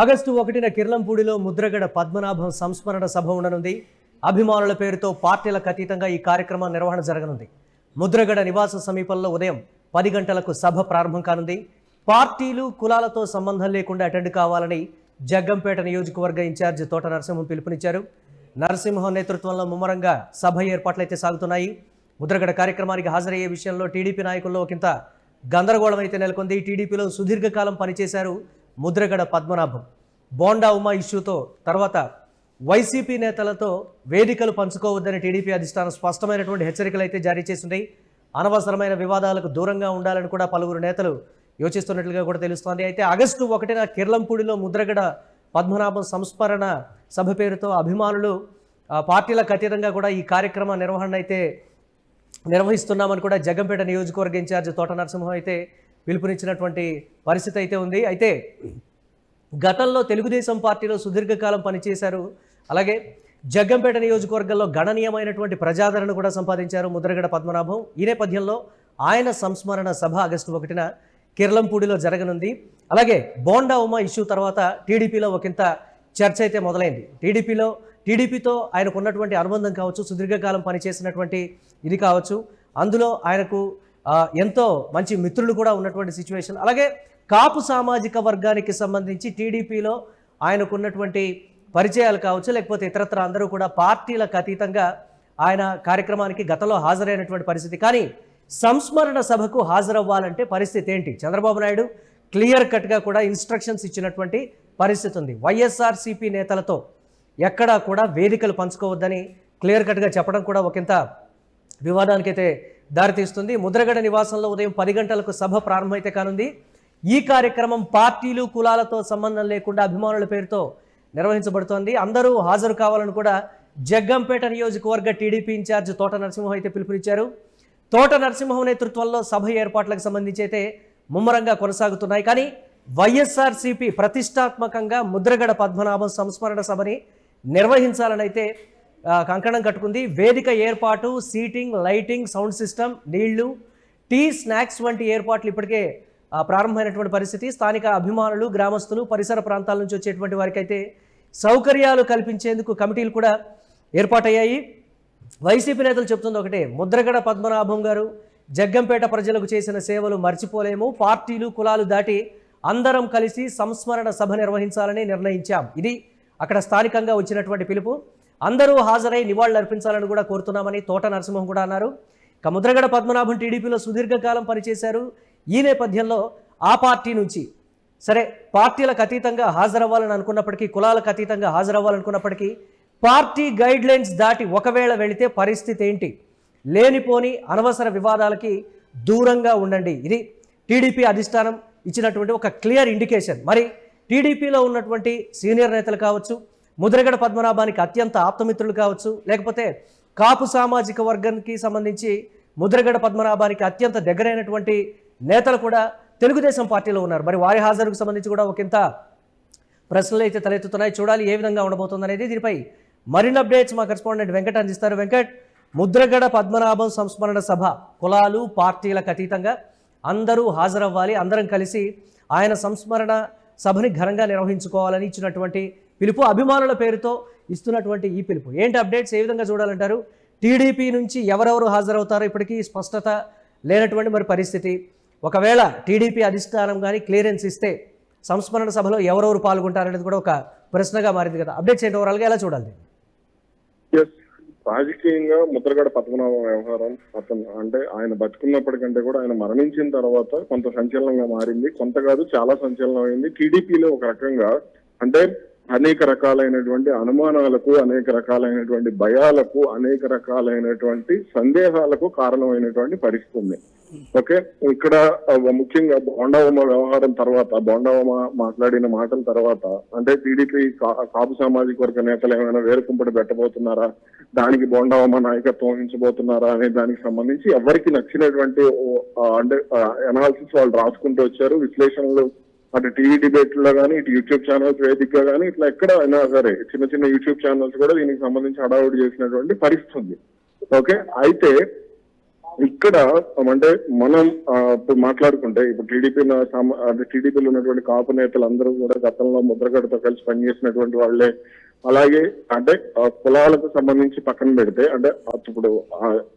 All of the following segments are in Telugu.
ఆగస్టు 1న కిర్లంపూడిలో ముద్రగడ పద్మనాభం సంస్మరణ సభ ఉండనుంది. అభిమానుల పేరుతో పార్టీలకు అతీతంగా ఈ కార్యక్రమం నిర్వహణ జరగనుంది. ముద్రగడ నివాస సమీపంలో ఉదయం 10 గంటలకు సభ ప్రారంభం కానుంది. పార్టీలు కులాలతో సంబంధం లేకుండా అటెండ్ కావాలని జగ్గంపేట నియోజకవర్గ ఇన్ఛార్జ్ తోట నరసింహం పిలుపునిచ్చారు. నరసింహం నేతృత్వంలో ముమ్మరంగా సభ ఏర్పాట్లయితే సాగుతున్నాయి. ముద్రగడ కార్యక్రమానికి హాజరయ్యే విషయంలో టీడీపీ నాయకుల్లో ఒకంత గందరగోళం అయితే నెలకొంది. టీడీపీలో సుదీర్ఘకాలం పనిచేశారు ముద్రగడ పద్మనాభం. బోండా ఉమా ఇష్యూతో తర్వాత వైసీపీ నేతలతో వేదికలు పంచుకోవద్దని టీడీపీ అధిష్టానం స్పష్టమైనటువంటి హెచ్చరికలు అయితే జారీ చేసింది. అనవసరమైన వివాదాలకు దూరంగా ఉండాలని కూడా పలువురు నేతలు యోచిస్తున్నట్లుగా కూడా తెలుస్తోంది. అయితే ఆగస్టు 1న కిర్లంపూడిలో ముద్రగడ పద్మనాభం సంస్మరణ సభ పేరుతో అభిమానులు పార్టీలకు అతీతంగా కూడా ఈ కార్యక్రమ నిర్వహణ అయితే నిర్వహిస్తున్నామని కూడా జగ్గంపేట నియోజకవర్గ ఇన్ఛార్జ్ తోట నరసింహం అయితే పిలుపునిచ్చినటువంటి పరిస్థితి అయితే ఉంది. అయితే గతంలో తెలుగుదేశం పార్టీలో సుదీర్ఘకాలం పనిచేశారు. అలాగే జగ్గంపేట నియోజకవర్గంలో గణనీయమైనటువంటి ప్రజాదరణ కూడా సంపాదించారు ముద్రగడ పద్మనాభం. ఈ నేపథ్యంలో ఆయన సంస్మరణ సభ ఆగస్టు 1న కిర్లంపూడిలో జరగనుంది. అలాగే బోండా ఉమా ఇష్యూ తర్వాత టీడీపీలో ఒకంత చర్చ అయితే మొదలైంది. టీడీపీతో ఆయనకు ఉన్నటువంటి అనుబంధం కావచ్చు, సుదీర్ఘకాలం పనిచేసినటువంటి ఇది కావచ్చు, అందులో ఆయనకు ఎంతో మంచి మిత్రులు కూడా ఉన్నటువంటి సిచ్యువేషన్. అలాగే కాపు సామాజిక వర్గానికి సంబంధించి టీడీపీలో ఆయనకు ఉన్నటువంటి పరిచయాలు కావచ్చు, లేకపోతే ఇతరత్ర అందరూ కూడా పార్టీలకు అతీతంగా ఆయన కార్యక్రమానికి గతంలో హాజరైనటువంటి పరిస్థితి. కానీ సంస్మరణ సభకు హాజరవ్వాలంటే పరిస్థితి ఏంటి? చంద్రబాబు నాయుడు క్లియర్ కట్గా కూడా ఇన్స్ట్రక్షన్స్ ఇచ్చినటువంటి పరిస్థితి ఉంది. వైఎస్ఆర్సీపీ నేతలతో ఎక్కడా కూడా వేదికలు పంచుకోవద్దని క్లియర్ కట్గా చెప్పడం కూడా ఒకంత వివాదానికైతే దారితీస్తుంది. ముద్రగడ నివాసంలో ఉదయం 10 గంటలకు సభ ప్రారంభమైతే కానుంది. ఈ కార్యక్రమం పార్టీలు కులాలతో సంబంధం లేకుండా అభిమానుల పేరుతో నిర్వహించబడుతోంది. అందరూ హాజరు కావాలని కూడా జగ్గంపేట నియోజకవర్గ టీడీపీ ఇన్ఛార్జ్ తోట నరసింహం అయితే పిలుపునిచ్చారు. తోట నరసింహం నేతృత్వంలో సభ ఏర్పాట్లకు సంబంధించి అయితే ముమ్మరంగా కొనసాగుతున్నాయి. కానీ వైఎస్ఆర్సీపీ ప్రతిష్టాత్మకంగా ముద్రగడ పద్మనాభం సంస్మరణ సభని నిర్వహించాలని అయితే కంకణం కట్టుకుంది. వేదిక ఏర్పాటు, సీటింగ్, లైటింగ్, సౌండ్ సిస్టమ్, నీళ్లు, టీ, స్నాక్స్ వంటి ఏర్పాట్లు ఇప్పటికే ప్రారంభమైనటువంటి పరిస్థితి. స్థానిక అభిమానులు, గ్రామస్తులు, పరిసర ప్రాంతాల నుంచి వచ్చేటువంటి వారికి అయితే సౌకర్యాలు కల్పించేందుకు కమిటీలు కూడా ఏర్పాటయ్యాయి. వైసీపీ నేతలు చెప్తుంది ఒకటే, ముద్రగడ పద్మనాభం గారు జగ్గంపేట ప్రజలకు చేసిన సేవలు మర్చిపోలేము, పార్టీలు కులాలు దాటి అందరం కలిసి సంస్మరణ సభ నిర్వహించాలని నిర్ణయించాం. ఇది అక్కడ స్థానికంగా వచ్చినటువంటి పిలుపు. అందరూ హాజరై నివాళులు అర్పించాలని కూడా కోరుతున్నామని తోట నరసింహం కూడా అన్నారు. ఇక ముద్రగడ పద్మనాభం టీడీపీలో సుదీర్ఘకాలం పనిచేశారు. ఈ నేపథ్యంలో ఆ పార్టీ నుంచి సరే పార్టీలకు అతీతంగా హాజరవ్వాలని అనుకున్నప్పటికీ, కులాలకు అతీతంగా హాజరవ్వాలనుకున్నప్పటికీ పార్టీ గైడ్ లైన్స్ దాటి ఒకవేళ వెళితే పరిస్థితి ఏంటి? లేనిపోని అనవసర వివాదాలకి దూరంగా ఉండండి. ఇది టీడీపీ అధిష్టానం ఇచ్చినటువంటి ఒక క్లియర్ ఇండికేషన్. మరి టీడీపీలో ఉన్నటువంటి సీనియర్ నేతలు కావచ్చు, ముద్రగడ పద్మనాభానికి అత్యంత ఆప్తమిత్రులు కావచ్చు, లేకపోతే కాపు సామాజిక వర్గానికి సంబంధించి ముద్రగడ పద్మనాభానికి అత్యంత దగ్గరైనటువంటి నేతలు కూడా తెలుగుదేశం పార్టీలో ఉన్నారు. మరి వారి హాజరుకు సంబంధించి కూడా ఒకంత ప్రశ్నలు అయితే తలెత్తుతున్నాయి. చూడాలి ఏ విధంగా ఉండబోతుంది అనేది. దీనిపై మరిన్ని అప్డేట్స్ మా కరెస్పాండెంట్ వెంకట్ అందిస్తారు. వెంకట్, ముద్రగడ పద్మనాభం సంస్మరణ సభ కులాలు పార్టీలకు అతీతంగా అందరూ హాజరవ్వాలి, అందరం కలిసి ఆయన సంస్మరణ సభని ఘనంగా నిర్వహించుకోవాలని ఇచ్చినటువంటి పిలుపు, అభిమానుల పేరుతో ఇస్తున్నటువంటి ఈ పిలుపు ఏంటి? అప్డేట్స్ ఏ విధంగా చూడాలంటారు? టీడీపీ నుంచి ఎవరెవరు హాజరవుతారో ఇప్పటికీ స్పష్టత లేనటువంటి మరి పరిస్థితి. ఒకవేళ టీడీపీ అధిష్టానం కానీ క్లియరెన్స్ ఇస్తే సంస్మరణ సభలో ఎవరెవరు పాల్గొంటారనేది కూడా ఒక ప్రశ్నగా మారింది కదా. అప్డేట్స్ ఏంటి? ఓవరాల్గా ఎలా చూడాలి? రాజకీయంగా ముద్రగడ పద్మనాభ వ్యవహారం అతను అంటే ఆయన బతుకున్నప్పటికంటే కూడా ఆయన మరణించిన తర్వాత కొంత సంచలనంగా మారింది. కొంత కాదు, చాలా సంచలనం అయింది. టీడీపీలో ఒక రకంగా అంటే అనేక రకాలైనటువంటి అనుమానాలకు, అనేక రకాలైనటువంటి భయాలకు, అనేక రకాలైనటువంటి సందేహాలకు కారణమైనటువంటి పరిస్థితి ఉంది. ఓకే, ఇక్కడ ముఖ్యంగా బోండావమ్మ వ్యవహారం తర్వాత, బోండావమ్మ మాట్లాడిన మాటల తర్వాత అంటే టీడీపీ కాపు సామాజిక వర్గ నేతలు ఏమైనా వేరుకుంపడి పెట్టబోతున్నారా, దానికి బోండావమ్మ నాయకత్వం వహించబోతున్నారా అనే దానికి సంబంధించి ఎవరికి నచ్చినటువంటి అంటే అనాలిసిస్ వాళ్ళు రాసుకుంటూ వచ్చారు. విశ్లేషణలు అటు టీవీ డిబేట్ లో కానీ, ఇటు యూట్యూబ్ ఛానల్స్ వేదికగా కానీ, ఇట్లా ఎక్కడ అయినా సరే చిన్న చిన్న యూట్యూబ్ ఛానల్స్ కూడా దీనికి సంబంధించి హడావుడి చేసినటువంటి పరిస్థితి ఉంది. ఓకే, అయితే ఇక్కడ అంటే మనం ఇప్పుడు మాట్లాడుకుంటే ఇప్పుడు టీడీపీలో ఉన్నటువంటి కాపు నేతలు అందరూ కూడా గతంలో ముద్రగడతో కలిసి పనిచేసినటువంటి వాళ్ళే. అలాగే అంటే కులాలకు సంబంధించి పక్కన పెడితే అంటే ఇప్పుడు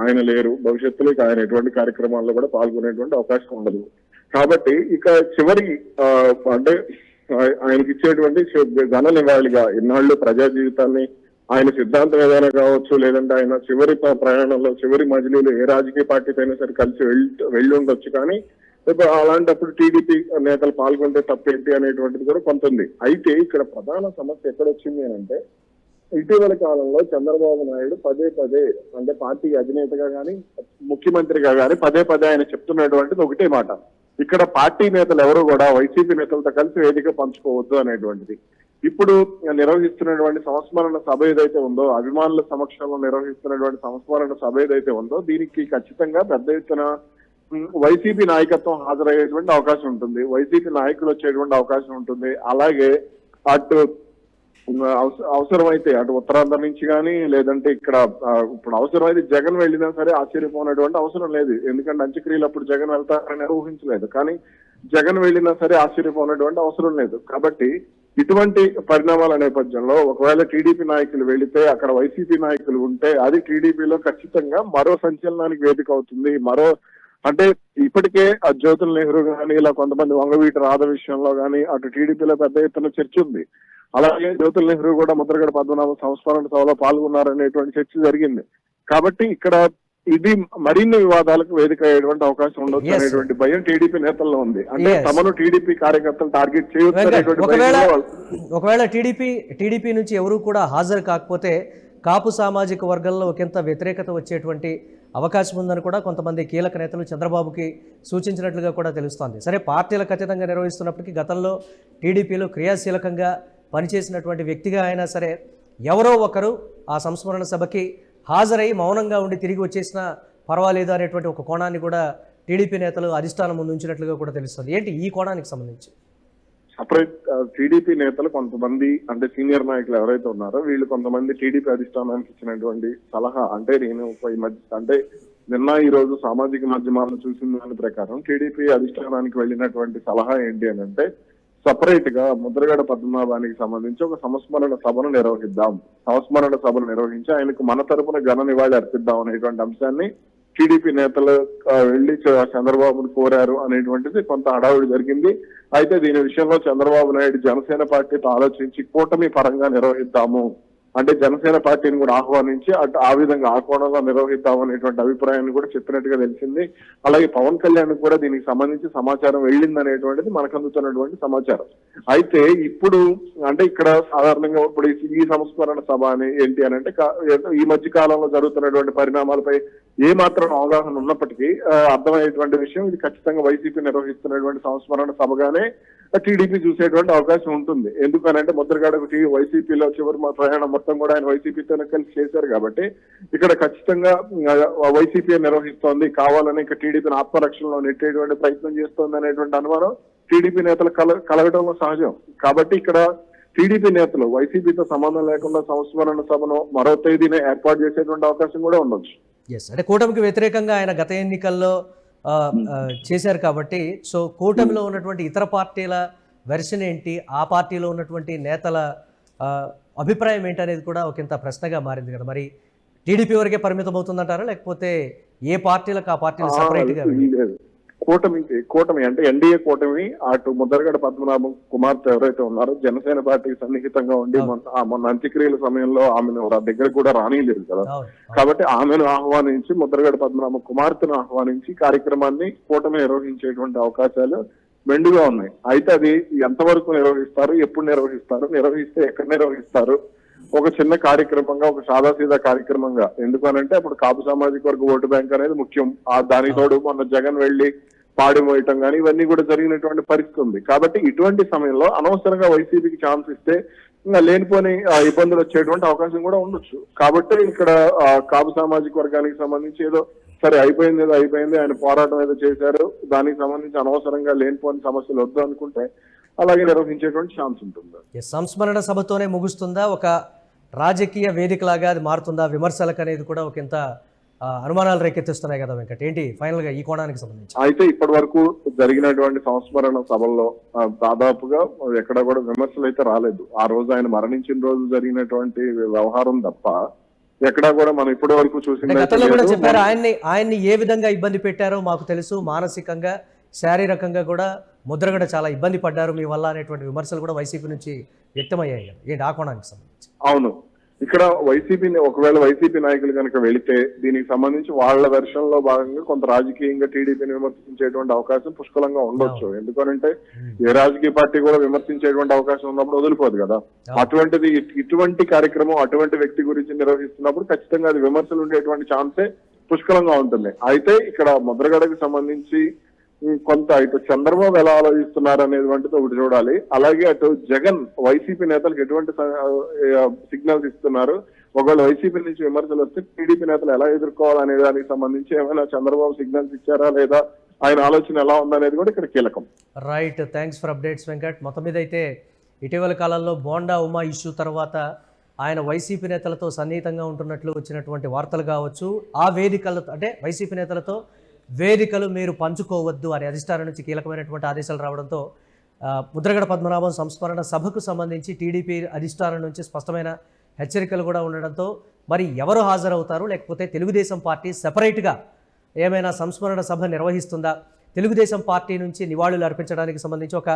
ఆయన లేరు, భవిష్యత్తులో ఇక ఆయన ఎటువంటి కార్యక్రమాల్లో కూడా పాల్గొనేటువంటి అవకాశం ఉండదు. కాబట్టి ఇక చివరి అంటే ఆయనకి ఇచ్చేటువంటి ఘన నివాళిగా ఇన్నాళ్ళు ప్రజా జీవితాన్ని ఆయన సిద్ధాంతం ఏదైనా కావచ్చు, లేదంటే ఆయన చివరి ప్రయాణంలో చివరి మజిలీలో ఏ రాజకీయ పార్టీతో అయినా సరే కలిసి వెళ్ళి ఉండొచ్చు. కానీ ఇప్పుడు అలాంటప్పుడు టీడీపీ నేతలు పాల్గొంటే తప్పేంటి అనేటువంటిది కూడా కొంత ఉంది. అయితే ఇక్కడ ప్రధాన సమస్య ఎక్కడొచ్చింది అని అంటే ఇటీవల కాలంలో చంద్రబాబు నాయుడు పదే పదే అంటే పార్టీ అధినేతగా గాని ముఖ్యమంత్రిగా గాని పదే పదే ఆయన చెప్తున్నటువంటిది ఒకటే మాట, ఇక్కడ పార్టీ నేతలు ఎవరు కూడా వైసీపీ నేతలతో కలిసి వేదిక పంచుకోవద్దు అనేటువంటిది. ఇప్పుడు నిర్వహిస్తున్నటువంటి సంస్మరణ సభ ఏదైతే ఉందో, అభిమానుల సమక్షంలో నిర్వహిస్తున్నటువంటి సంస్మరణ సభ ఏదైతే ఉందో, దీనికి ఖచ్చితంగా పెద్ద ఎత్తున వైసీపీ నాయకత్వం హాజరయ్యేటువంటి అవకాశం ఉంటుంది, వైసీపీ నాయకులు వచ్చేటువంటి అవకాశం ఉంటుంది. అలాగే అటు అవసరమైతే అటు ఉత్తరాంధ్ర నుంచి కానీ లేదంటే ఇక్కడ ఇప్పుడు అవసరమైతే జగన్ వెళ్ళినా సరే ఆశ్చర్యపోయినటువంటి అవసరం లేదు. ఎందుకంటే అంత్యక్రియలు అప్పుడు జగన్ వెళ్తారని ఊహించలేదు, కానీ జగన్ వెళ్ళినా సరే ఆశ్చర్యపోయినటువంటి అవసరం లేదు. కాబట్టి ఇటువంటి పరిణామాల నేపథ్యంలో ఒకవేళ టీడీపీ నాయకులు వెళితే అక్కడ వైసీపీ నాయకులు ఉంటే అది టీడీపీలో ఖచ్చితంగా మరో సంచలనానికి వేదిక అవుతుంది. అంటే ఇప్పటికే జ్యోతుల నెహ్రూ గానీ ఇలా కొంతమంది వంగవీటి రాధ విషయంలో గానీ అటు టీడీపీలో పెద్ద ఎత్తున చర్చ ఉంది. అలాగే జ్యోతుల నెహ్రూ కూడా ముద్రగడ పద్మనాభ సంస్మరణ సభలో పాల్గొన్నారనేటువంటి చర్చ జరిగింది. కాబట్టి ఇక్కడ ఇది మరిన్ని వివాదాలకు వేదిక అయ్యేటువంటి అవకాశం ఉండొచ్చు అనేటువంటి భయం టీడీపీ నేతల్లో ఉంది. అంటే తమను టీడీపీ కార్యకర్తలు టార్గెట్ చేయొచ్చు. ఒకవేళ టీడీపీ నుంచి ఎవరు కూడా హాజరు కాకపోతే కాపు సామాజిక వర్గంలో ఒకంత వ్యతిరేకత వచ్చేటువంటి అవకాశం ఉందని కూడా కొంతమంది కీలక నేతలు చంద్రబాబుకి సూచించినట్లుగా కూడా తెలుస్తోంది. సరే, పార్టీలకు అతీతంగా నిర్వహిస్తున్నప్పటికీ గతంలో టీడీపీలో క్రియాశీలకంగా పనిచేసినటువంటి వ్యక్తిగా అయినా సరే ఎవరో ఒకరు ఆ సంస్మరణ సభకి హాజరై మౌనంగా ఉండి తిరిగి వచ్చేసినా పర్వాలేదు అనేటువంటి ఒక కోణాన్ని కూడా టీడీపీ నేతలు అధిష్టానం ముందు ఉంచినట్లుగా కూడా తెలుస్తుంది. ఏంటి ఈ కోణానికి సంబంధించి? సపరేట్ టీడీపీ నేతలు కొంతమంది అంటే సీనియర్ నాయకులు ఎవరైతే ఉన్నారో వీళ్ళు కొంతమంది టీడీపీ అధిష్టానానికి ఇచ్చినటువంటి సలహా అంటే నేను అంటే నిన్న ఈ రోజు సామాజిక మాధ్యమాలను చూసిన దాని ప్రకారం టీడీపీ అధిష్టానానికి వెళ్ళినటువంటి సలహా ఏంటి అని అంటే సపరేట్ గా ముద్రగడ పద్మనాభానికి సంబంధించి ఒక సంస్మరణ సభను నిర్వహిద్దాం, సంస్మరణ సభను నిర్వహించి ఆయనకు మన తరపున ఘన నివాళి అర్పిద్దాం అనేటువంటి అంశాన్ని టీడీపీ నేతలు వెళ్లి చంద్రబాబును కోరారు అనేటువంటిది కొంత హడావుడి జరిగింది. అయితే దీని విషయంలో చంద్రబాబు నాయుడు జనసేన పార్టీతో ఆలోచించి కూటమి పరంగా నిర్వహిద్దాము అంటే జనసేన పార్టీని కూడా ఆహ్వానించి అటు ఆ విధంగా ఆ కోణంలో నిర్వహిద్దాం అనేటువంటి అభిప్రాయాన్ని కూడా చెప్పినట్టుగా తెలిసింది. అలాగే పవన్ కళ్యాణ్ కూడా దీనికి సంబంధించి సమాచారం వెళ్ళింది అనేటువంటిది మనకు అందుతున్నటువంటి సమాచారం. అయితే ఇప్పుడు అంటే ఇక్కడ సాధారణంగా ఇప్పుడు ఈ సంస్మరణ సభ అని ఏంటి అని అంటే ఈ మధ్య కాలంలో జరుగుతున్నటువంటి పరిణామాలపై ఏ మాత్రం అవగాహన ఉన్నప్పటికీ అర్థమయ్యేటువంటి విషయం ఇది ఖచ్చితంగా వైసీపీ నిర్వహిస్తున్నటువంటి సంస్మరణ సభగానే టీడీపీ చూసేటువంటి అవకాశం ఉంటుంది. ఎందుకనంటే ముద్రగడకు వైసీపీలో చివరి ప్రయాణం మొత్తం కూడా ఆయన వైసీపీతోనే కలిసి చేశారు కాబట్టి ఇక్కడ ఖచ్చితంగా వైసీపీ నిర్వహిస్తోంది, కావాలని ఇక టీడీపీని ఆత్మరక్షణలో నెట్టేటువంటి ప్రయత్నం చేస్తోంది అనేటువంటి అనుమానం టీడీపీ నేతలు కలగడంలో సహజం. కాబట్టి ఇక్కడ టీడీపీ నేతలు వైసీపీతో సంబంధం లేకుండా సంస్మరణ సభను మరో తేదీనే ఏర్పాటు చేసేటువంటి అవకాశం కూడా ఉండొచ్చు. అంటే కూటమికి వ్యతిరేకంగా ఆయన గత ఎన్నికల్లో చేశారు కాబట్టి సో కూటమిలో ఉన్నటువంటి ఇతర పార్టీల వెర్షన్ ఏంటి, ఆ పార్టీలో ఉన్నటువంటి నేతల అభిప్రాయం ఏంటి అనేది కూడా ఒకంత ప్రశ్నగా మారింది కదా. మరి టీడీపీ వరకే పరిమితం అవుతుందంటారా, లేకపోతే ఏ పార్టీలకు ఆ పార్టీలు సపరేట్గా? కూటమి అంటే ఎన్డీఏ కూటమి అటు ముద్రగడ పద్మనాభం కుమార్తె ఎవరైతే ఉన్నారో జనసేన పార్టీకి సన్నిహితంగా ఉండి మొన్న అంత్యక్రియల సమయంలో ఆమెను దగ్గర కూడా రానిలేదు కదా. కాబట్టి ఆమెను ఆహ్వానించి ముద్రగడ పద్మనాభం కుమార్తెను ఆహ్వానించి కార్యక్రమాన్ని కూటమి నిర్వహించేటువంటి అవకాశాలు మెండుగా ఉన్నాయి. అయితే అది ఎంతవరకు నిర్వహిస్తారు, ఎప్పుడు నిర్వహిస్తారు, నిర్వహిస్తే ఎక్కడ నిర్వహిస్తారు, ఒక చిన్న కార్యక్రమంగా ఒక సాదాసీదా కార్యక్రమంగా ఎందుకనంటే అప్పుడు కాపు సామాజిక వర్గ ఓటు బ్యాంక్ అనేది ముఖ్యం. దానికి తోడు మొన్న జగన్ వెళ్లి పాడి మోయటం కానీ ఇవన్నీ కూడా జరిగినటువంటి పరిస్థితి ఉంది. కాబట్టి ఇటువంటి సమయంలో అనవసరంగా వైసీపీకి ఛాన్స్ ఇస్తే ఇంకా లేనిపోని ఇబ్బందులు వచ్చేటువంటి అవకాశం కూడా ఉండొచ్చు. కాబట్టి ఇక్కడ కాపు సామాజిక వర్గానికి సంబంధించి ఏదో సరే అయిపోయింది ఏదో అయిపోయింది, ఆయన పోరాటం ఏదో చేశారు, దానికి సంబంధించి అనవసరంగా లేనిపోని సమస్యలు వద్దు అనుకుంటే అలాగే నిర్వహించేటువంటి ఛాన్స్ ఉంటుంది. సంస్మరణ సభతోనే ముగుస్తుందా, ఒక రాజకీయ వేదికలాగా అది మారుతుందా, విమర్శలకు అనేది కూడా ఒకంత అనుమానాలు రేకెత్తిస్తున్నాయి కదా వెంకట్. ఏంటి ఫైనల్గా ఈ కోణానికి సంబంధించి? అయితే ఇప్పటి వరకు జరిగినటువంటి సంస్మరణ సభల్లో దాదాపుగా ఎక్కడ కూడా విమర్శలు అయితే రాలేదు. ఆ రోజు ఆయన మరణించిన రోజు జరిగినటువంటి వ్యవహారం తప్ప ఎక్కడా కూడా మనం ఇప్పటి వరకు చూసింది అయితే గతంలో కూడా లేదు. చెప్పారు ఆయన్ని ఏ విధంగా ఇబ్బంది పెట్టారో మాకు తెలుసు, మానసికంగా శారీరకంగా కూడా ముద్రగడ చాలా ఇబ్బంది పడ్డారు మీ వల్ల అనేటువంటి విమర్శలు కూడా వైసీపీ నుంచి వ్యక్తమయ్యాయి కదా. ఏంటి ఆ కోణానికి సంబంధించి? అవును, ఇక్కడ ఒకవేళ వైసీపీ నాయకులు కనుక వెళితే దీనికి సంబంధించి వాళ్ళ వెర్షన్ లో భాగంగా కొంత రాజకీయంగా టీడీపీని విమర్శించేటువంటి అవకాశం పుష్కలంగా ఉండొచ్చు. ఎందుకంటే ఏ రాజకీయ పార్టీ కూడా విమర్శించేటువంటి అవకాశం ఉన్నప్పుడు వదిలిపోదు కదా. అటువంటిది ఇటువంటి కార్యక్రమం అటువంటి వ్యక్తి గురించి నిర్వహిస్తున్నప్పుడు ఖచ్చితంగా అది విమర్శలు ఉండేటువంటి ఛాన్సే పుష్కలంగా ఉంటుంది. అయితే ఇక్కడ ముద్రగడకి సంబంధించి కొంత ఇటు చంద్రబాబు ఎలా ఆలోచిస్తున్నారు అనేటువంటిది ఒకటి చూడాలి. అలాగే అటు జగన్ వైసీపీ నేతలకు ఎటువంటి సిగ్నల్స్ ఇస్తున్నారు, ఒకవేళ వైసీపీ నుంచి విమర్శలు వస్తే టీడీపీ నేతలు ఎలా ఎదుర్కోవాలనే దానికి సంబంధించి ఏమైనా చంద్రబాబు సిగ్నల్స్ ఇచ్చారా లేదా, ఆయన ఆలోచన ఎలా ఉందనేది కూడా ఇక్కడ కీలకం. Right, thanks for updates Venkat. మొత్తం మీద అయితే ఇటీవల కాలంలో బోండా ఉమా ఇష్యూ తర్వాత ఆయన వైసీపీ నేతలతో సన్నిహితంగా ఉంటున్నట్లు వచ్చినటువంటి వార్తలు కావచ్చు, ఆ వేదికలతో అంటే వైసీపీ నేతలతో వేదికలు మీరు పంచుకోవద్దు అనే అధిష్టానం నుంచి కీలకమైనటువంటి ఆదేశాలు రావడంతో ముద్రగడ పద్మనాభం సంస్మరణ సభకు సంబంధించి టీడీపీ అధిష్టానం నుంచి స్పష్టమైన హెచ్చరికలు కూడా ఉండడంతో మరి ఎవరు హాజరవుతారు, లేకపోతే తెలుగుదేశం పార్టీ సెపరేట్గా ఏమైనా సంస్మరణ సభ నిర్వహిస్తుందా, తెలుగుదేశం పార్టీ నుంచి నివాళులు అర్పించడానికి సంబంధించి ఒక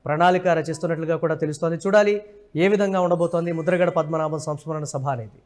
ప్రణాళిక రచిస్తున్నట్లుగా కూడా తెలుస్తోంది. చూడాలి ఏ విధంగా ఉండబోతోంది ముద్రగడ పద్మనాభం సంస్మరణ సభ అనేది.